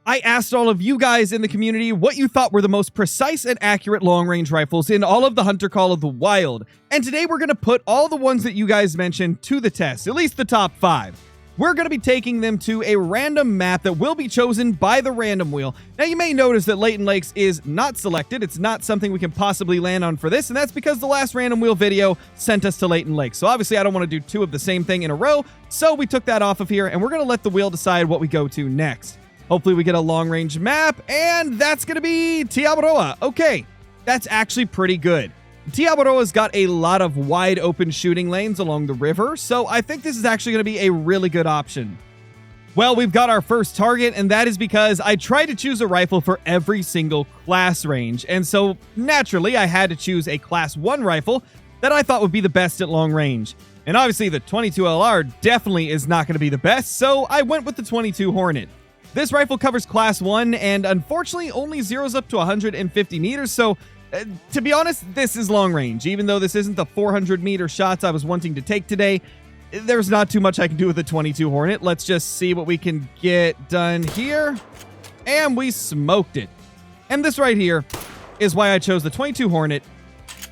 I asked all of you guys in the community what you thought were the most precise and accurate long-range rifles in all of the Hunter Call of the Wild. And today we're going to put all the ones that you guys mentioned to the test, at least the top 5. We're going to be taking them to a random map that will be chosen by the random wheel. Now, you may notice that Layton Lakes is not selected. It's not something we can possibly land on for this, and that's because the last random wheel video sent us to Layton Lakes. So obviously, I don't want to do 2 of the same thing in a row, so we took that off of here, and we're going to let the wheel decide what we go to next. Hopefully, we get a long-range map, and that's going to be Tiabaroa. Okay, that's actually pretty good. Tiabaroa's got a lot of wide open shooting lanes along the river, so I think this is actually going to be a really good option. Well, we've got our first target, and that is because I tried to choose a rifle for every single class range, and so naturally I had to choose a class 1 rifle that I thought would be the best at long range. And obviously the 22 LR definitely is not going to be the best, so I went with the 22 Hornet. This rifle covers class 1 and unfortunately only zeroes up to 150 meters, so to be honest, this is long range. Even though this isn't the 400-meter shots I was wanting to take today, there's not too much I can do with the 22 Hornet. Let's just see what we can get done here. And we smoked it. And this right here is why I chose the 22 Hornet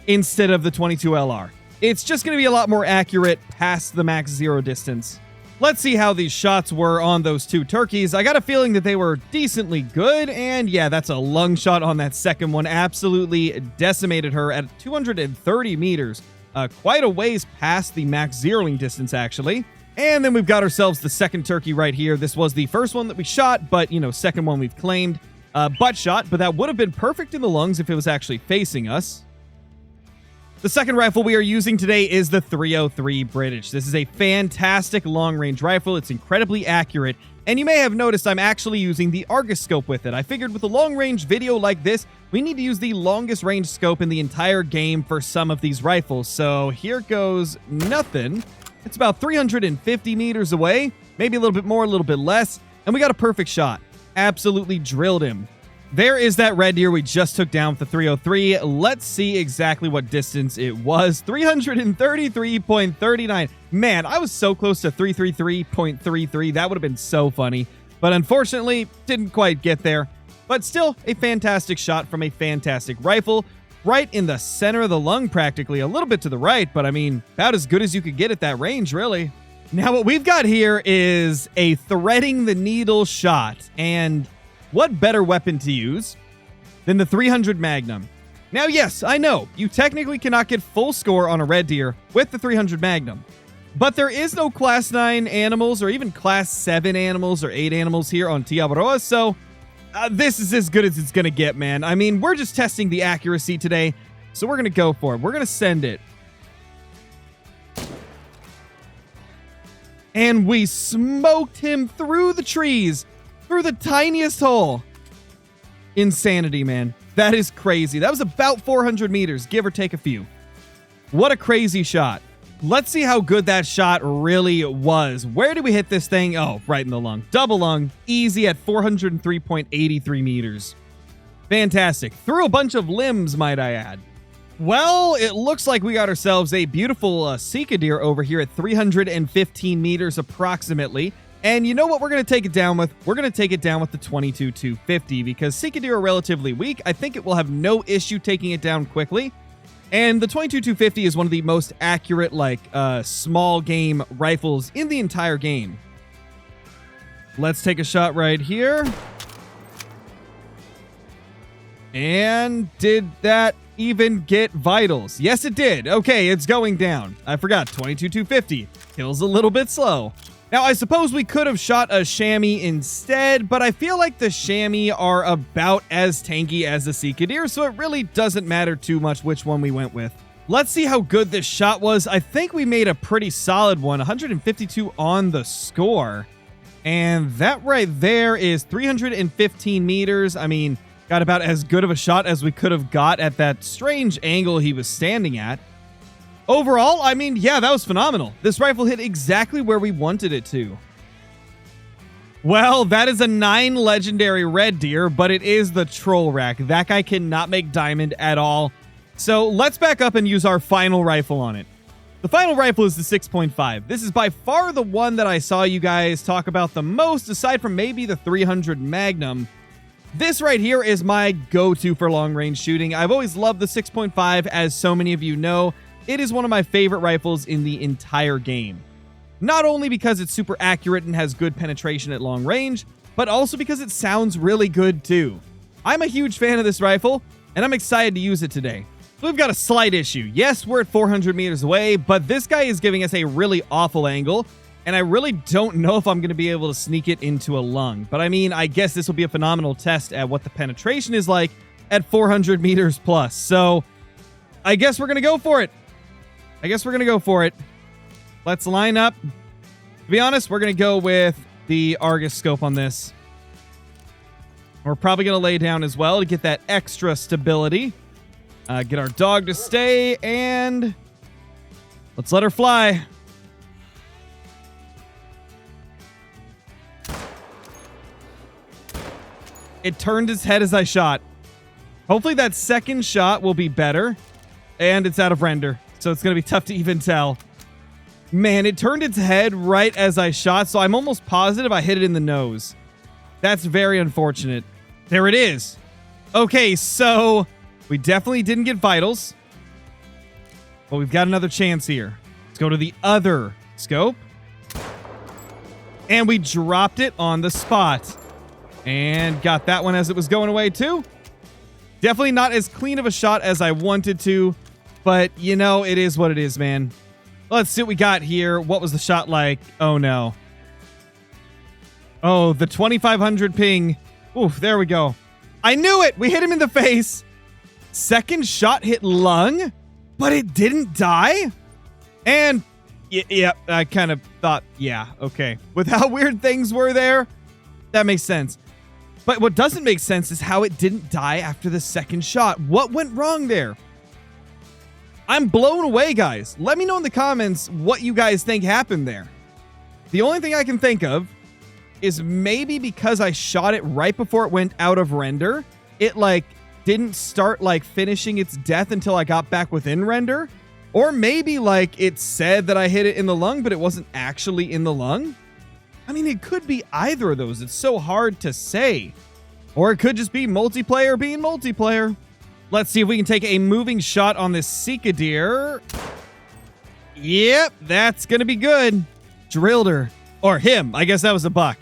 instead of the 22 LR. It's just going to be a lot more accurate past the max zero distance. Let's see how these shots were on those 2 turkeys. I got a feeling that they were decently good, and yeah, that's a lung shot on that second one. Absolutely decimated her at 230 meters. Quite a ways past the max zeroing distance, actually. And then we've got ourselves the second turkey right here. This was the first one that we shot, but, second one we've claimed. Butt shot, but that would have been perfect in the lungs if it was actually facing us. The second rifle we are using today is the 303 British. This is a fantastic long-range rifle. It's incredibly accurate, and you may have noticed I'm actually using the Argus scope with it. I figured with a long-range video like this, we need to use the longest range scope in the entire game for some of these rifles. So here goes nothing. It's about 350 meters away, maybe a little bit more, a little bit less, and we got a perfect shot. Absolutely drilled him. There is that red deer we just took down with the 303. Let's see exactly what distance it was. 333.39. Man, I was so close to 333.33. That would have been so funny. But unfortunately, didn't quite get there. But still, a fantastic shot from a fantastic rifle. Right in the center of the lung, practically. A little bit to the right, but I mean, about as good as you could get at that range, really. Now, what we've got here is a threading the needle shot. And what better weapon to use than the 300 Magnum? Now, yes, I know, you technically cannot get full score on a red deer with the 300 Magnum. But there is no class 9 animals or even class 7 animals or 8 animals here on Tiabaroa, so this is as good as it's going to get, man. I mean, we're just testing the accuracy today, so we're going to go for it. We're going to send it. And we smoked him through the trees. Through the tiniest hole. Insanity, man. That is crazy. That was about 400 meters, give or take a few. What a crazy shot. Let's see how good that shot really was. Where did we hit this thing? Oh, right in the lung. Double lung. Easy at 403.83 meters. Fantastic. Through a bunch of limbs, might I add. Well, it looks like we got ourselves a beautiful Sika deer over here at 315 meters approximately. And you know what we're going to take it down with? We're going to take it down with the 22-250 because Sika deer are relatively weak. I think it will have no issue taking it down quickly. And the 22-250 is one of the most accurate, small game rifles in the entire game. Let's take a shot right here. And did that even get vitals? Yes, it did. Okay, it's going down. I forgot, 22-250. Kills a little bit slow. Now, I suppose we could have shot a chamois instead, but I feel like the chamois are about as tanky as the Sika deer, so it really doesn't matter too much which one we went with. Let's see how good this shot was. I think we made a pretty solid one, 152 on the score. And that right there is 315 meters. I mean, got about as good of a shot as we could have got at that strange angle he was standing at. Overall, I mean, yeah, that was phenomenal. This rifle hit exactly where we wanted it to. Well, that is a 9 legendary red deer, but it is the troll rack. That guy cannot make diamond at all. So let's back up and use our final rifle on it. The final rifle is the 6.5. This is by far the one that I saw you guys talk about the most, aside from maybe the 300 Magnum. This right here is my go-to for long-range shooting. I've always loved the 6.5, as so many of you know. It is one of my favorite rifles in the entire game. Not only because it's super accurate and has good penetration at long range, but also because it sounds really good too. I'm a huge fan of this rifle, and I'm excited to use it today. We've got a slight issue. Yes, we're at 400 meters away, but this guy is giving us a really awful angle, and I really don't know if I'm going to be able to sneak it into a lung. But I mean, I guess this will be a phenomenal test at what the penetration is like at 400 meters plus. So I guess we're going to go for it. Let's line up. To be honest, we're going to go with the Argus scope on this. We're probably going to lay down as well to get that extra stability. Get our dog to stay, and let's let her fly. It turned its head as I shot. Hopefully that second shot will be better. And it's out of render, so it's going to be tough to even tell. Man, it turned its head right as I shot, so I'm almost positive I hit it in the nose. That's very unfortunate. There it is. Okay, so we definitely didn't get vitals, but we've got another chance here. Let's go to the other scope. And we dropped it on the spot. And got that one as it was going away too. Definitely not as clean of a shot as I wanted to, but you know, it is what it is, man. Let's see what we got here. What was the shot like? Oh no. Oh, the 2500 ping. Oof, there we go. I knew it! We hit him in the face. Second shot hit lung, but it didn't die? And, yeah, I kind of thought, yeah, okay. With how weird things were there, that makes sense. But what doesn't make sense is how it didn't die after the second shot. What went wrong there? I'm blown away, guys. Let me know in the comments what you guys think happened there. The only thing I can think of is maybe because I shot it right before it went out of render, it like didn't start like finishing its death until I got back within render. Or maybe like it said that I hit it in the lung, but it wasn't actually in the lung. I mean, it could be either of those. It's so hard to say. Or it could just be multiplayer being multiplayer. Let's see if we can take a moving shot on this Sika deer. Yep, that's going to be good. Drilled her. Or him. I guess that was a buck.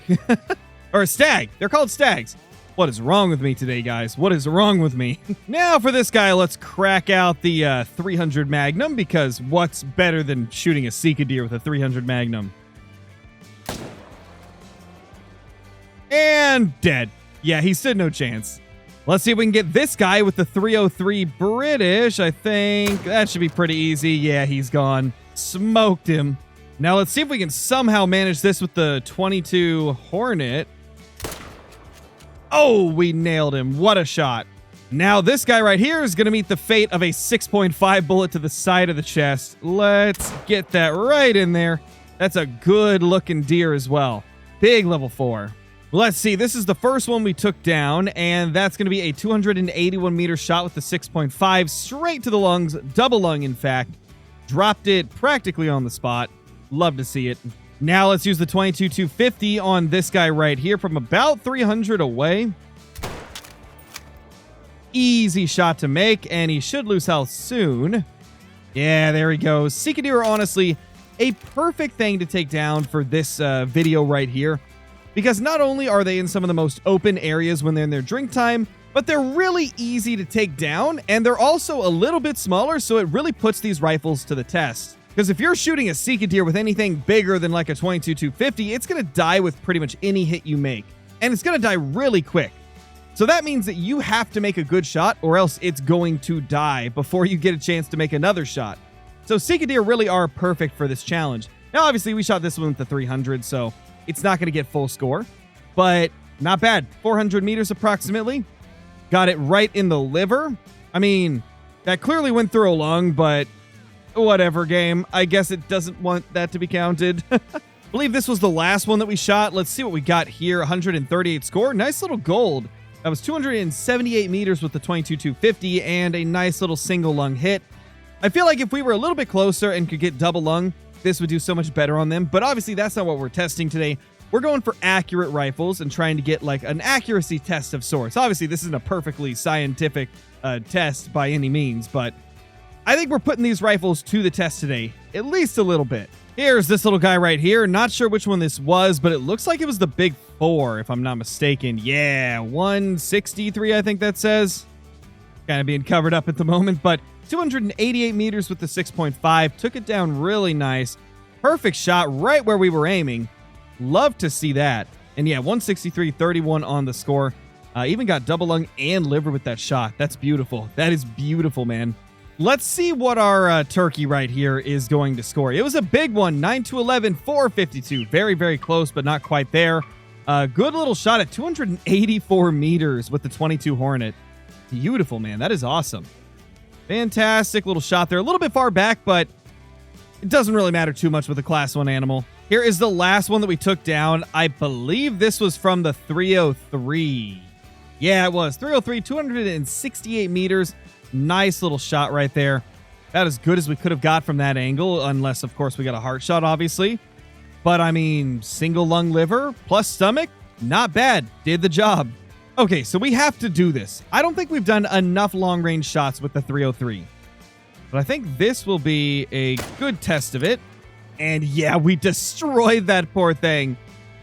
Or a stag. They're called stags. What is wrong with me today, guys? What is wrong with me? Now for this guy, let's crack out the 300 Magnum, because what's better than shooting a Sika deer with a 300 Magnum? And dead. Yeah, he stood no chance. Let's see if we can get this guy with the 303 British. I think that should be pretty easy. Yeah, he's gone. Smoked him. Now let's see if we can somehow manage this with the 22 Hornet. Oh, we nailed him. What a shot. Now this guy right here is going to meet the fate of a 6.5 bullet to the side of the chest. Let's get that right in there. That's a good looking deer as well. Big level 4. Let's see. This is the first one we took down, and that's going to be a 281 meter shot with the 6.5 straight to the lungs. Double lung, in fact. Dropped it practically on the spot. Love to see it. Now let's use the 22-250 on this guy right here from about 300 away. Easy shot to make, and he should lose health soon. Yeah, there he goes. Sika deer are honestly a perfect thing to take down for this video right here, because not only are they in some of the most open areas when they're in their drink time, but they're really easy to take down, and they're also a little bit smaller, so it really puts these rifles to the test. Because if you're shooting a Sika deer with anything bigger than like a 22-250, it's going to die with pretty much any hit you make. And it's going to die really quick. So that means that you have to make a good shot, or else it's going to die before you get a chance to make another shot. So Sika deer really are perfect for this challenge. Now, obviously, we shot this one with the 300, so it's not going to get full score. But not bad. 400 meters approximately. Got it right in the liver. I mean, that clearly went through a lung, but whatever, game. I guess it doesn't want that to be counted. I believe this was the last one that we shot. Let's see what we got here. 138 score. Nice little gold. That was 278 meters with the 22-250 and a nice little single lung hit. I feel like if we were a little bit closer and could get double lung, this would do so much better on them. But obviously, that's not what we're testing today. We're going for accurate rifles and trying to get like an accuracy test of sorts. Obviously, this isn't a perfectly scientific test by any means, but I think we're putting these rifles to the test today, at least a little bit. Here's this little guy right here. Not sure which one this was, but it looks like it was the Big 4, if I'm not mistaken. Yeah, 163, I think that says. Kind of being covered up at the moment, but 288 meters with the 6.5. Took it down really nice. Perfect shot right where we were aiming. Love to see that. And yeah, 163.31 on the score. Even got double lung and liver with that shot. That's beautiful. That is beautiful, man. Let's see what our turkey right here is going to score. It was a big one, 9-11, 452. Very, very close, but not quite there. Good little shot at 284 meters with the 22 Hornet. Beautiful, man. That is awesome. Fantastic little shot there. A little bit far back, but it doesn't really matter too much with a Class 1 animal. Here is the last one that we took down. I believe this was from the 303. Yeah, it was. 303, 268 meters. Nice little shot right there. About as good as we could have got from that angle, unless, of course, we got a heart shot, obviously. But, I mean, single lung liver plus stomach, not bad. Did the job. Okay, so we have to do this. I don't think we've done enough long-range shots with the 303. But I think this will be a good test of it. And yeah, we destroyed that poor thing.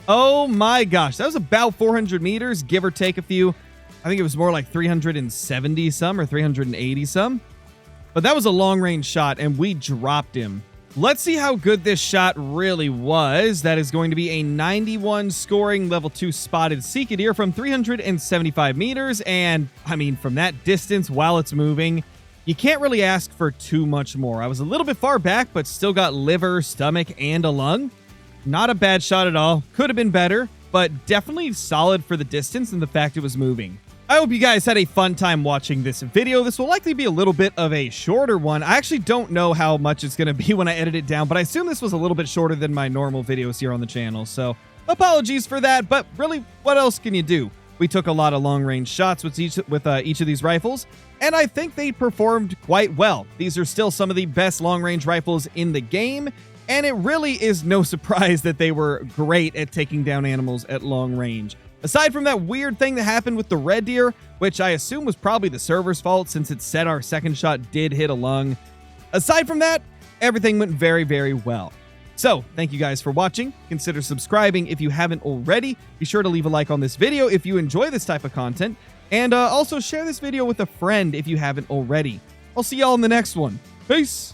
Oh my gosh. That was about 400 meters, give or take a few. I think it was more like 370 some or 380 some. But that was a long-range shot, and we dropped him. Let's see how good this shot really was. That is going to be a 91 scoring level 2 spotted Seekadeer from 375 meters. And I mean, from that distance while it's moving, you can't really ask for too much more. I was a little bit far back, but still got liver, stomach, and a lung. Not a bad shot at all. Could have been better, but definitely solid for the distance and the fact it was moving. I hope you guys had a fun time watching this video. This will likely be a little bit of a shorter one. I actually don't know how much it's going to be when I edit it down, but I assume this was a little bit shorter than my normal videos here on the channel. So apologies for that, but really, what else can you do? We took a lot of long-range shots with each of these rifles, and I think they performed quite well. These are still some of the best long-range rifles in the game, and it really is no surprise that they were great at taking down animals at long range. Aside from that weird thing that happened with the red deer, which I assume was probably the server's fault since it said our second shot did hit a lung. Aside from that, everything went very, very well. So, thank you guys for watching. Consider subscribing if you haven't already. Be sure to leave a like on this video if you enjoy this type of content. And also share this video with a friend if you haven't already. I'll see y'all in the next one. Peace!